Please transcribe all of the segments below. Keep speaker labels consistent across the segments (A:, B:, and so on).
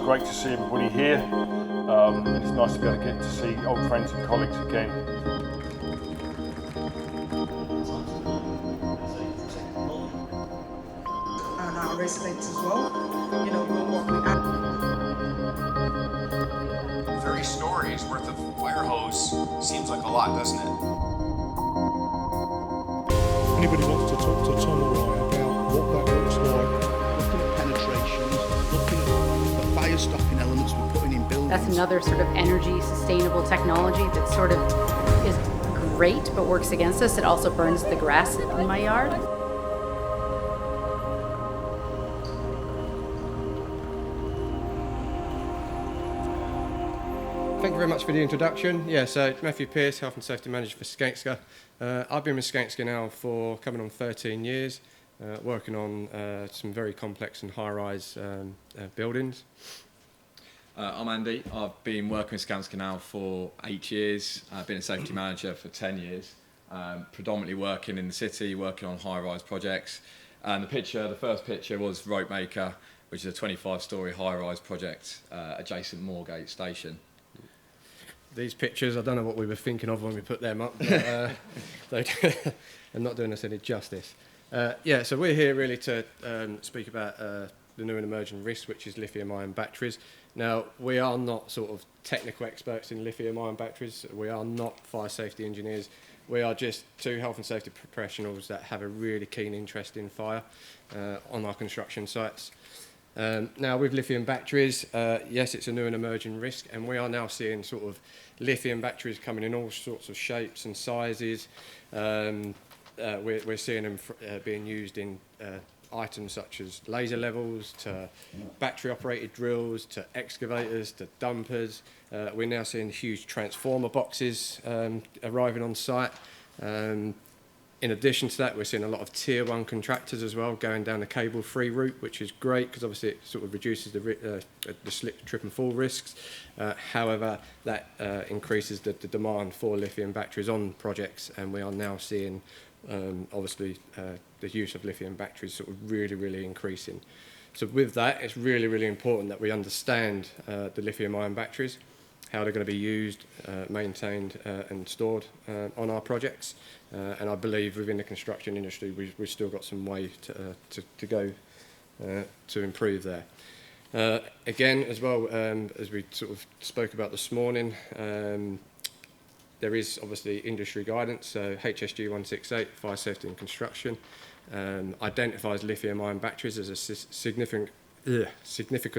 A: great to see everybody here. It's nice to be able to get to see old friends and colleagues again.
B: And our residents as well. You know, what we
C: 30 stories worth of fire hose seems like a lot, doesn't it?
D: Anybody wants to talk to Tom or I about what that looks like?
E: Looking at penetrations, looking at the fire stopping elements we're putting in buildings.
F: That's another sort of energy sustainable technology that sort of is great but works against us. It also burns the grass in my yard.
G: Thank you very much for the introduction. Yeah, so Matthew Pearce, Health and Safety Manager for Skanska. I've been with Skanska now for coming on 13 years, working on some very complex and high-rise buildings.
H: I'm Andy. I've been working with Skanska now for 8 years. I've been a safety manager for 10 years, predominantly working in the city, working on high-rise projects. And the first picture was Rope Maker, which is a 25-storey high-rise project adjacent Moorgate Station.
G: These pictures, I don't know what we were thinking of when we put them up, but they're not doing us any justice. Yeah, so we're here really to speak about the new and emerging risk, which is lithium-ion batteries. Now, we are not sort of technical experts in lithium-ion batteries. We are not fire safety engineers. We are just two health and safety professionals that have a really keen interest in fire on our construction sites. Now, with lithium batteries, yes, it's a new and emerging risk, and we are now seeing sort of lithium batteries coming in all sorts of shapes and sizes. We're seeing them being used in items such as laser levels, to battery-operated drills, to excavators, to dumpers. We're now seeing huge transformer boxes arriving on site. In addition to that, we're seeing a lot of tier 1 contractors as well going down the cable-free route, which is great because obviously it sort of reduces the slip, trip and fall risks. However, that increases the demand for lithium batteries on projects, and we are now seeing obviously the use of lithium batteries sort of really increasing. So with that, it's really important that we understand the lithium-ion batteries, how they're going to be used, maintained and stored on our projects. And I believe within the construction industry we've still got some way to go to improve there. Again, as well, as we sort of spoke about this morning, there is obviously industry guidance. So HSG 168, Fire Safety and Construction, identifies lithium-ion batteries as a significant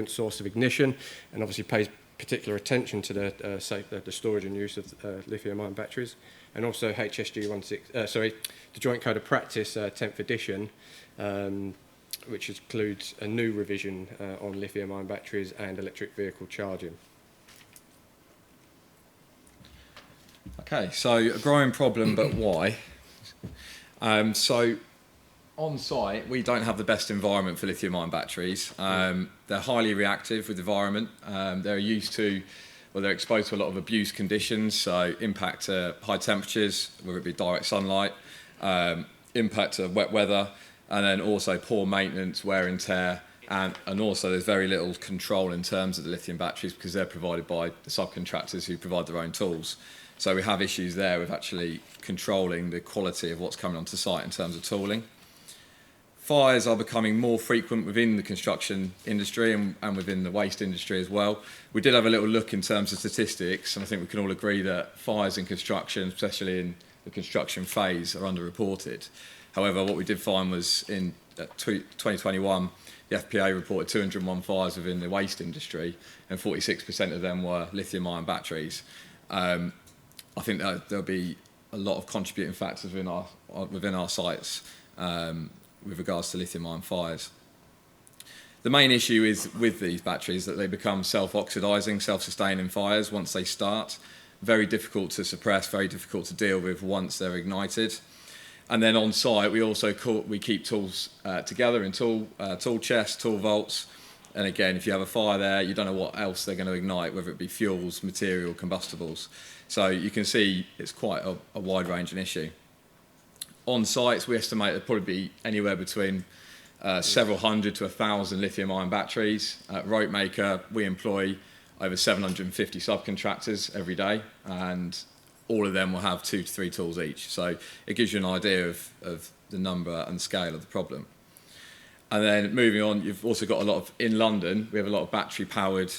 G: source of ignition, and obviously pays particular attention to the storage and use of lithium-ion batteries. And also HSG the Joint Code of Practice 10th edition, which includes a new revision on lithium-ion batteries and electric vehicle charging.
H: Okay, so a growing problem, but why? So on site, we don't have the best environment for lithium-ion batteries. They're highly reactive with the environment. They're exposed to a lot of abuse conditions, so impact to high temperatures, whether it be direct sunlight, impact to wet weather, and then also poor maintenance, wear and tear, and also there's very little control in terms of the lithium batteries because they're provided by the subcontractors who provide their own tools. So we have issues there with actually controlling the quality of what's coming onto site in terms of tooling. Fires are becoming more frequent within the construction industry and within the waste industry as well. We did have a little look in terms of statistics, and I think we can all agree that fires in construction, especially in the construction phase, are underreported. However, what we did find was in 2021, the FPA reported 201 fires within the waste industry, and 46% of them were lithium-ion batteries. I think that there'll be a lot of contributing factors within our sites with regards to lithium-ion fires. The main issue is with these batteries that they become self-oxidising, self-sustaining fires once they start. Very difficult to suppress, very difficult to deal with once they're ignited. And then on site, we keep tools together in tool chests, tool vaults. And again, if you have a fire there, you don't know what else they're going to ignite, whether it be fuels, material, combustibles. So you can see it's quite a wide-ranging issue. On sites, we estimate there'd probably be anywhere between several hundred to 1,000 lithium-ion batteries. At Ropemaker, we employ over 750 subcontractors every day, and all of them will have 2 to 3 tools each. So it gives you an idea of the number and scale of the problem. And then moving on, you've also got a lot of, in London, we have a lot of battery-powered,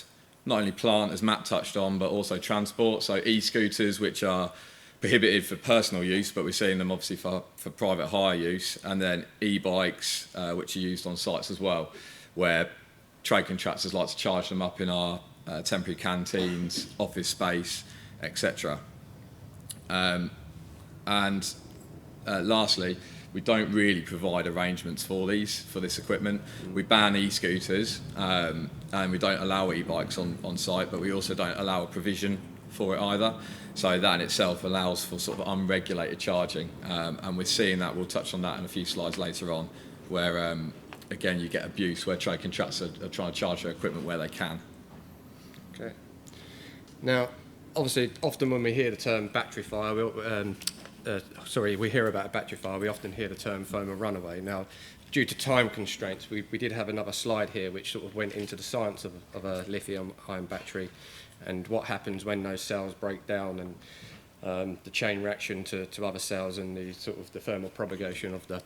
H: not only plant, as Matt touched on, but also transport. So e-scooters, which are prohibited for personal use, but we're seeing them obviously for private hire use. And then e-bikes, which are used on sites as well, where trade contractors like to charge them up in our temporary canteens, office space, etc. Lastly, we don't really provide arrangements for this equipment. We ban e-scooters and we don't allow e-bikes on site, but we also don't allow a provision for it either. So that in itself allows for sort of unregulated charging, and we're seeing that. We'll touch on that in a few slides later on, where again you get abuse where trade contractors are trying to charge their equipment where they can.
G: Okay. Now, obviously, often when we hear the term battery fire, we hear about a battery fire, we often hear the term thermal runaway. Now, due to time constraints, we did have another slide here which sort of went into the science of a lithium-ion battery and what happens when those cells break down and the chain reaction to other cells and the sort of the thermal propagation of the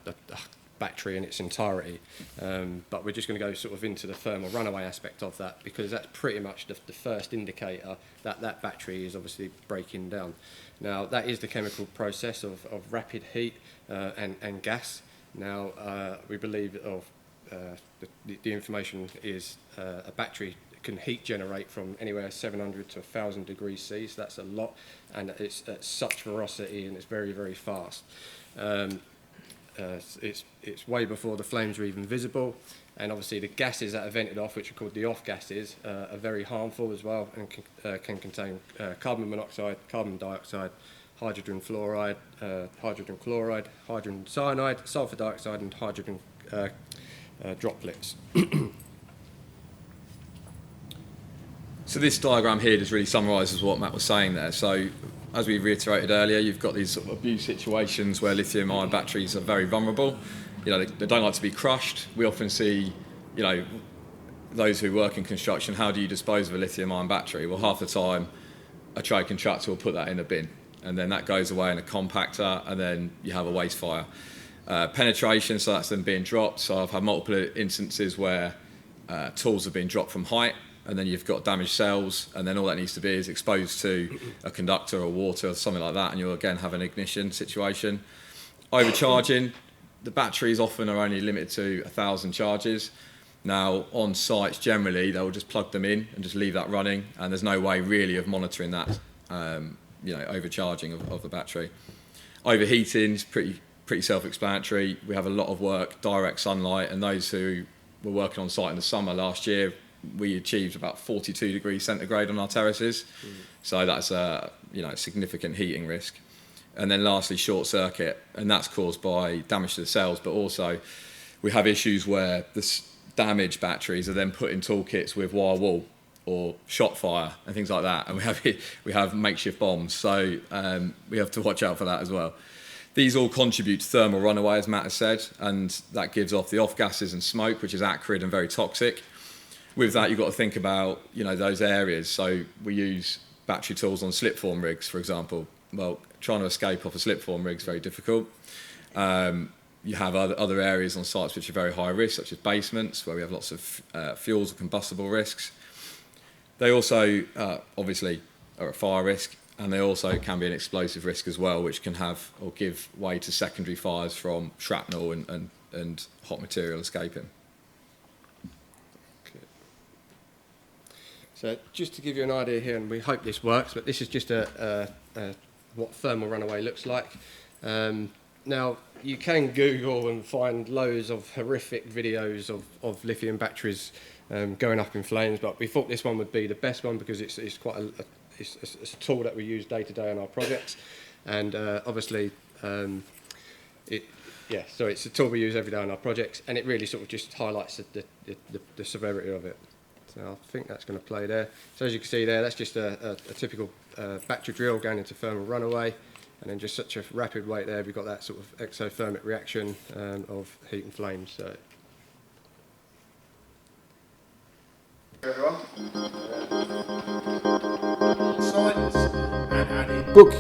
G: battery in its entirety. But we're just going to go sort of into the thermal runaway aspect of that, because that's pretty much the first indicator that that battery is obviously breaking down. Now, that is the chemical process of rapid heat and gas. Now, we believe the information is a battery can heat generate from anywhere 700 to 1,000 degrees C, so that's a lot, and it's at such velocity and it's very, very fast. It's way before the flames are even visible, and obviously the gases that are vented off, which are called the off gases, are very harmful as well, and can contain carbon monoxide, carbon dioxide, hydrogen fluoride, hydrogen chloride, hydrogen cyanide, sulfur dioxide, and hydrogen droplets.
H: So this diagram here just really summarises what Matt was saying there. So as we reiterated earlier, you've got these sort of abuse situations where lithium-ion batteries are very vulnerable. You know, they don't like to be crushed. We often see, you know, those who work in construction, how do you dispose of a lithium-ion battery? Well, half the time, a trade contractor will put that in a bin, and then that goes away in a compactor, and then you have a waste fire. Penetration, so that's them being dropped. So I've had multiple instances where tools have been dropped from height, and then you've got damaged cells, and then all that needs to be is exposed to a conductor or water or something like that, and you'll again have an ignition situation. Overcharging, the batteries often are only limited to 1,000 charges. Now, on sites generally, they'll just plug them in and just leave that running, and there's no way really of monitoring that, overcharging of the battery. Overheating is pretty self-explanatory. We have a lot of work, direct sunlight, and those who were working on site in the summer last year, we achieved about 42 degrees centigrade on our terraces. So that's a significant heating risk. And then lastly, short circuit, and that's caused by damage to the cells, but also we have issues where the damaged batteries are then put in toolkits with wire wool or shot fire and things like that, and we have makeshift bombs, so we have to watch out for that as well. These all contribute to thermal runaway, as Matt has said, and that gives off the off gases and smoke, which is acrid and very toxic. With that, you've got to think about, those areas. So we use battery tools on slipform rigs, for example. Well, trying to escape off a slipform rig is very difficult. You have other areas on sites which are very high risk, such as basements, where we have lots of fuels or combustible risks. They also, obviously, are at fire risk, and they also can be an explosive risk as well, which can have or give way to secondary fires from shrapnel and hot material escaping.
G: So just to give you an idea here, and we hope this works, but this is just what thermal runaway looks like. Now, you can Google and find loads of horrific videos of lithium batteries going up in flames, but we thought this one would be the best one because it's quite it's a tool that we use day to day on our projects, and obviously it's a tool we use every day on our projects, and it really sort of just highlights the severity of it. So I think that's going to play there. So as you can see there, that's just a typical battery drill going into thermal runaway, and then just such a rapid rate there, we've got that sort of exothermic reaction of heat and flames. So
A: Book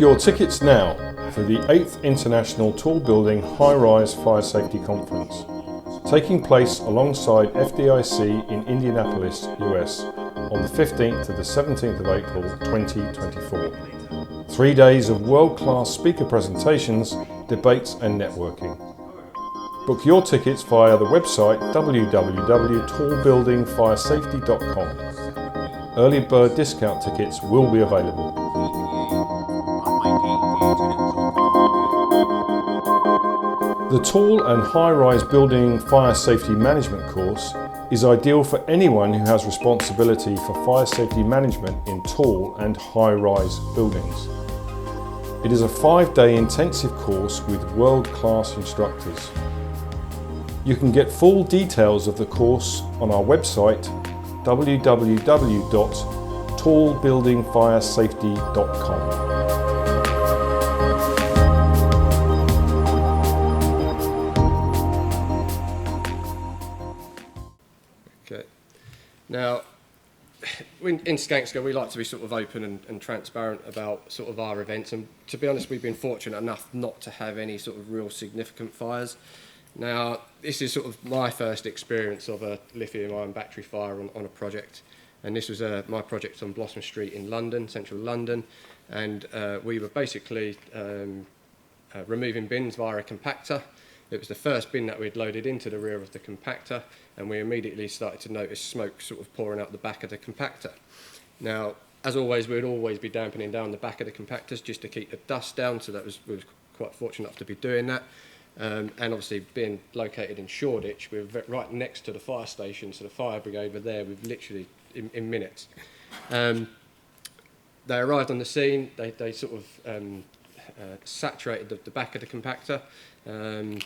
A: your tickets now for the 8th International Tall Building High-Rise Fire Safety Conference, taking place alongside FDIC in Indianapolis, US, on the 15th to the 17th of April 2024. 3 days of world-class speaker presentations, debates and networking. Book your tickets via the website www.tallbuildingfiresafety.com. Early bird discount tickets will be available. The Tall and High-Rise Building Fire Safety Management course is ideal for anyone who has responsibility for fire safety management in tall and high-rise buildings. It is a 5-day intensive course with world-class instructors. You can get full details of the course on our website www.tallbuildingfiresafety.com.
G: Okay. Now, in Skanska, we like to be sort of open and transparent about sort of our events, and to be honest, we've been fortunate enough not to have any sort of real significant fires. Now, this is sort of my first experience of a lithium-ion battery fire on a project, and this was my project on Blossom Street in London, central London, and we were basically removing bins via a compactor. It was the first bin that we'd loaded into the rear of the compactor, and we immediately started to notice smoke sort of pouring out the back of the compactor. Now, as always, we'd always be dampening down the back of the compactors just to keep the dust down, so we were quite fortunate enough to be doing that. And obviously being located in Shoreditch, we were right next to the fire station, so the fire brigade were there with literally in minutes. They arrived on the scene, they sort of saturated the back of the compactor, and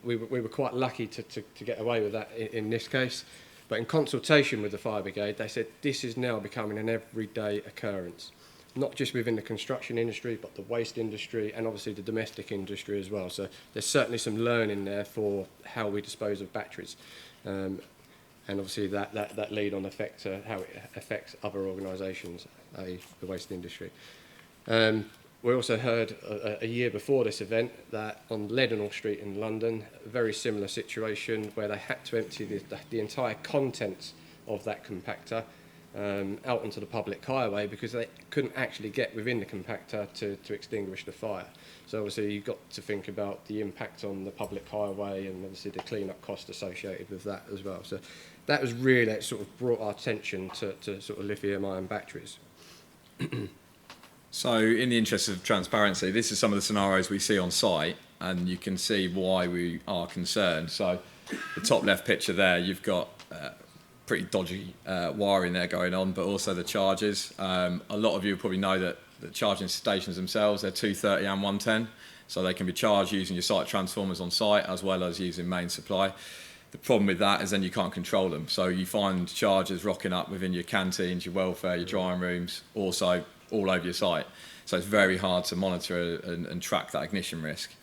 G: we were quite lucky to get away with that in this case. But in consultation with the fire brigade, they said this is now becoming an everyday occurrence, not just within the construction industry, but the waste industry and obviously the domestic industry as well. So there's certainly some learning there for how we dispose of batteries. And obviously that lead on effect how it affects other organisations, i.e. the waste industry. We also heard a year before this event that on Leadenhall Street in London, a very similar situation where they had to empty the entire contents of that compactor out onto the public highway because they couldn't actually get within the compactor to extinguish the fire. So obviously you've got to think about the impact on the public highway and obviously the clean-up cost associated with that as well. So that was really, that sort of brought our attention to sort of lithium-ion batteries.
H: So in the interest of transparency, this is some of the scenarios we see on site, and you can see why we are concerned. So the top left picture there, you've got pretty dodgy wiring there going on, but also the charges. A lot of you probably know that the charging stations themselves, they're 230 and 110, so they can be charged using your site transformers on site as well as using main supply. The problem with that is then you can't control them, so you find chargers rocking up within your canteens, your welfare, your drying rooms, also all over your site. So it's very hard to monitor and track that ignition risk.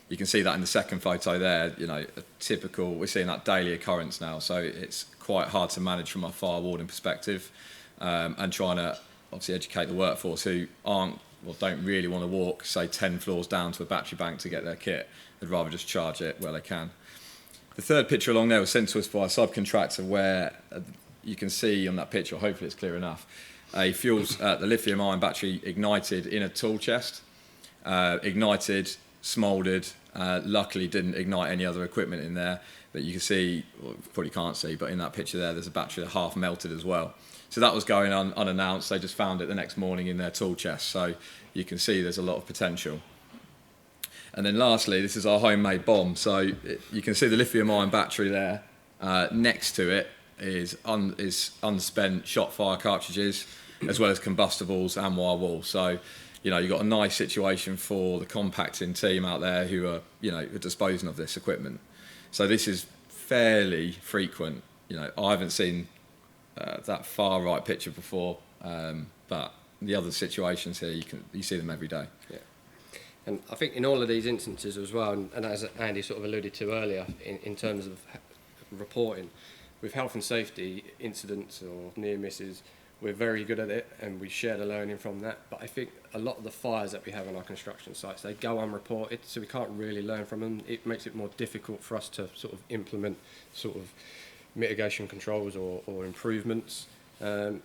H: You can see that in the second photo there, you know, a typical, we're seeing that daily occurrence now, so it's quite hard to manage from a fire warden perspective, and trying to obviously educate the workforce who don't really want to walk, say, 10 floors down to a battery bank to get their kit. They'd rather just charge it where they can. The third picture along there was sent to us by a subcontractor where you can see on that picture, hopefully it's clear enough, the lithium-ion battery ignited in a tool chest, ignited, smouldered, luckily didn't ignite any other equipment in there, but you can see, well, probably can't see, but in that picture there's a battery that half melted as well. So that was going on unannounced, they just found it the next morning in their tool chest, so you can see there's a lot of potential. And then lastly, this is our homemade bomb, so you can see the lithium-ion battery there, next to it is unspent shot fire cartridges, as well as combustibles and wire wool. So, you know, you've got a nice situation for the compacting team out there who are, you know, disposing of this equipment. So this is fairly frequent. You know, I haven't seen that far right picture before, but the other situations here, you see them every day.
G: Yeah. And I think in all of these instances as well, and as Andy sort of alluded to earlier, in terms of reporting, with health and safety incidents or near misses, we're very good at it and we share the learning from that. But I think a lot of the fires that we have on our construction sites, they go unreported, so we can't really learn from them. It makes it more difficult for us to sort of implement sort of mitigation controls or improvements. And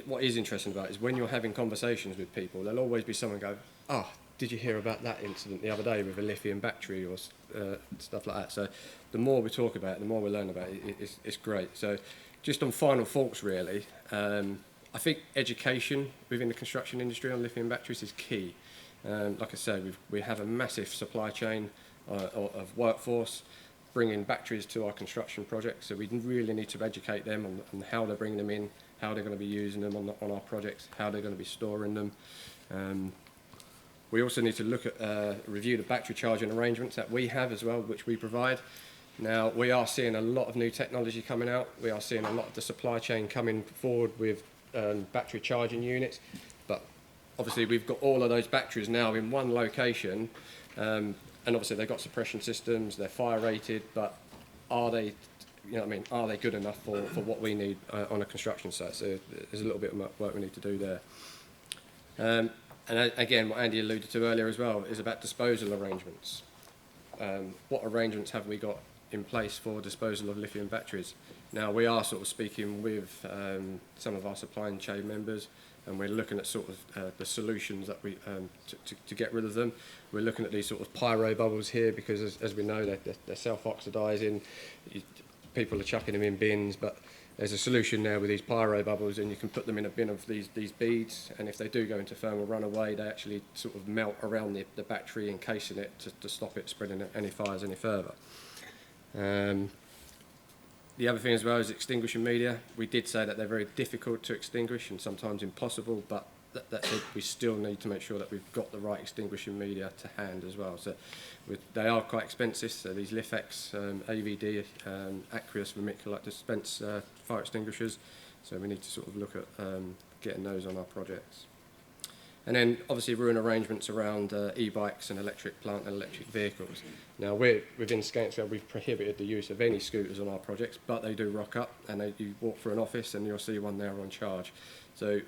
G: what is interesting about it is when you're having conversations with people, there'll always be someone go, "Oh, did you hear about that incident the other day with a lithium battery," or stuff like that. So the more we talk about it, the more we learn about it, it's great. So just on final thoughts, really, I think education within the construction industry on lithium batteries is key. Like I said, we have a massive supply chain of workforce bringing batteries to our construction projects, so we really need to educate them on how they're bringing them in, how they're going to be using them on our projects, how they're going to be storing them. We also need to look at review the battery charging arrangements that we have as well, which we provide. Now, we are seeing a lot of new technology coming out. We are seeing a lot of the supply chain coming forward with battery charging units. But obviously, we've got all of those batteries now in one location. And obviously, they've got suppression systems, they're fire rated, but are they, are they good enough for what we need on a construction site? So there's a little bit of work we need to do there. And again, what Andy alluded to earlier as well is about disposal arrangements. What arrangements have we got in place for disposal of lithium batteries? Now, we are sort of speaking with some of our supply chain members, and we're looking at sort of the solutions that we to get rid of them. We're looking at these sort of pyro bubbles here because, as we know, they're self-oxidising. People are chucking them in bins, but there's a solution now with these pyro bubbles, and you can put them in a bin of these beads, and if they do go into thermal runaway, they actually sort of melt around the battery, encasing it to stop it spreading any fires any further. The other thing as well is extinguishing media. We did say that they're very difficult to extinguish and sometimes impossible, but that said, we still need to make sure that we've got the right extinguishing media to hand as well. So they are quite expensive, so these Lifex, AVD, aqueous vermiculite dispense fire extinguishers, so we need to sort of look at getting those on our projects. And then obviously we're in arrangements around e-bikes and electric plant and electric vehicles. Now within Skanska, we've prohibited the use of any scooters on our projects, but they do rock up, and you walk through an office and you'll see one there on charge. So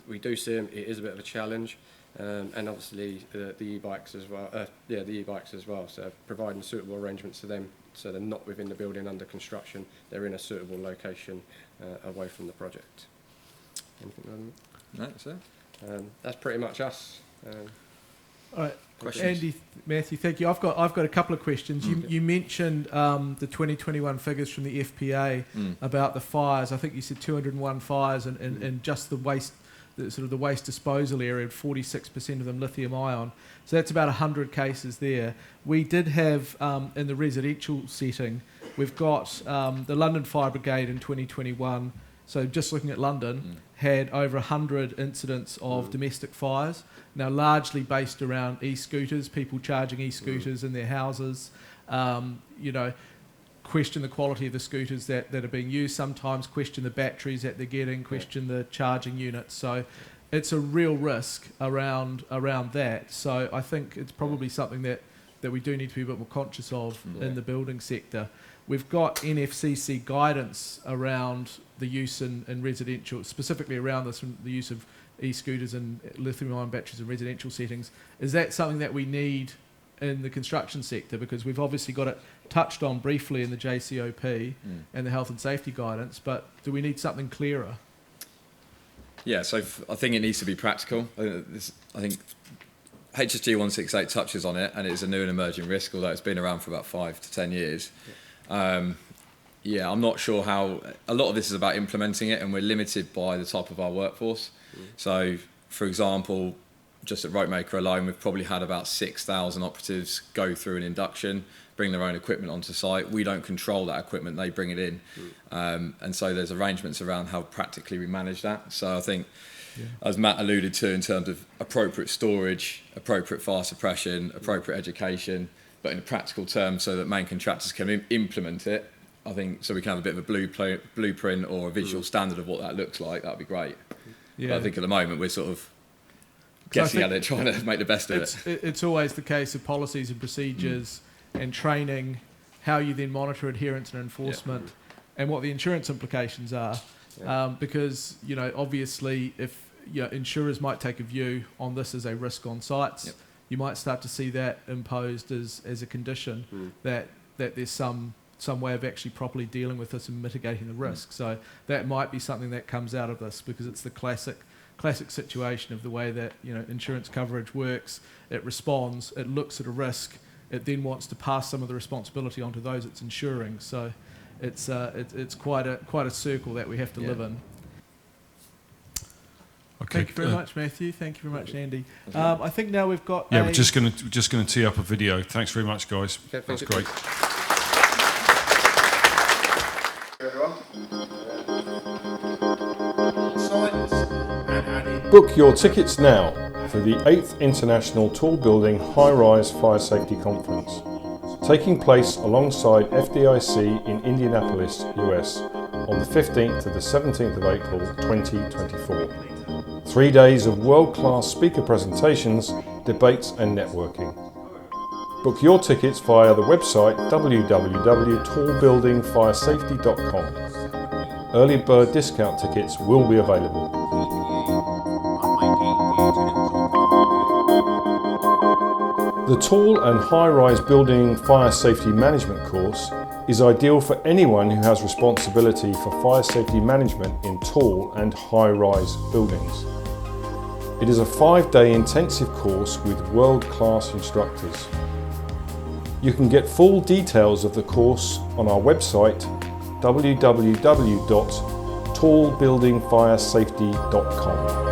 G: we do see them. It is a bit of a challenge, and obviously the e-bikes as well. The e-bikes as well. So providing suitable arrangements for them, so they're not within the building under construction. They're in a suitable location away from the project. Anything other than that?
H: No, that's it.
G: That's pretty much us.
I: All right,
H: Questions?
I: Andy, Matthew, thank you. I've got a couple of questions. You mentioned the 2021 figures from the FPA about the fires. I think you said 201 fires, and just the waste, the waste disposal area, 46% of them lithium-ion. So that's about 100 cases there. We did have in the residential setting, we've got the London Fire Brigade in 2021. So just looking at London, had over 100 incidents of domestic fires, now largely based around e-scooters, people charging e-scooters in their houses, question the quality of the scooters that are being used, sometimes question the batteries that they're getting, question the charging units. So it's a real risk around that. So I think it's probably something that we do need to be a bit more conscious of in the building sector. We've got NFCC guidance around the use in residential, specifically around the use of e-scooters and lithium-ion batteries in residential settings. Is that something that we need in the construction sector? Because we've obviously got it touched on briefly in the JCOP and the health and safety guidance, but do we need something clearer?
H: Yeah, so I think it needs to be practical. I think HSG 168 touches on it, and it is a new and emerging risk, although it's been around for about 5 to 10 years. I'm not sure how. A lot of this is about implementing it, and we're limited by the type of our workforce. So, for example, just at Ropemaker alone, we've probably had about 6,000 operatives go through an induction, bring their own equipment onto site. We don't control that equipment, they bring it in. And so there's arrangements around how practically we manage that. So I think, as Matt alluded to, in terms of appropriate storage, appropriate fire suppression, appropriate education, but in practical terms so that main contractors can implement it, I think, so we can have a bit of a blueprint or a visual standard of what that looks like, that would be great. Yeah. But I think at the moment we're sort of guessing at it, trying to make the best of it.
I: It's always the case of policies and procedures and training, how you then monitor adherence and enforcement. and what the insurance implications are. Because, you know, obviously if insurers might take a view on this as a risk on sites, you might start to see that imposed as a condition that there's some way of actually properly dealing with this and mitigating the risk. So that might be something that comes out of this, because it's the classic situation of the way that, you know, insurance coverage works. It responds, it looks at a risk, it then wants to pass some of the responsibility onto those it's insuring. So it's quite a circle that we have to live in.
A: Okay.
I: Thank you very much, Matthew. Thank you very much, Andy. I think now we've got.
A: Yeah, we're just going to tee up a video. Thanks very much, guys.
G: Okay,
A: that's great. Book your tickets now for the 8th International Tall Building High-Rise Fire Safety Conference, taking place alongside FDIC in Indianapolis, US, on the 15th to the 17th of April 2024. 3 days of world-class speaker presentations, debates and networking. Book your tickets via the website www.tallbuildingfiresafety.com. Early bird discount tickets will be available. The Tall and High-Rise Building Fire Safety Management course is ideal for anyone who has responsibility for fire safety management in tall and high-rise buildings. It is a 5-day intensive course with world-class instructors. You can get full details of the course on our website www.tallbuildingfiresafety.com.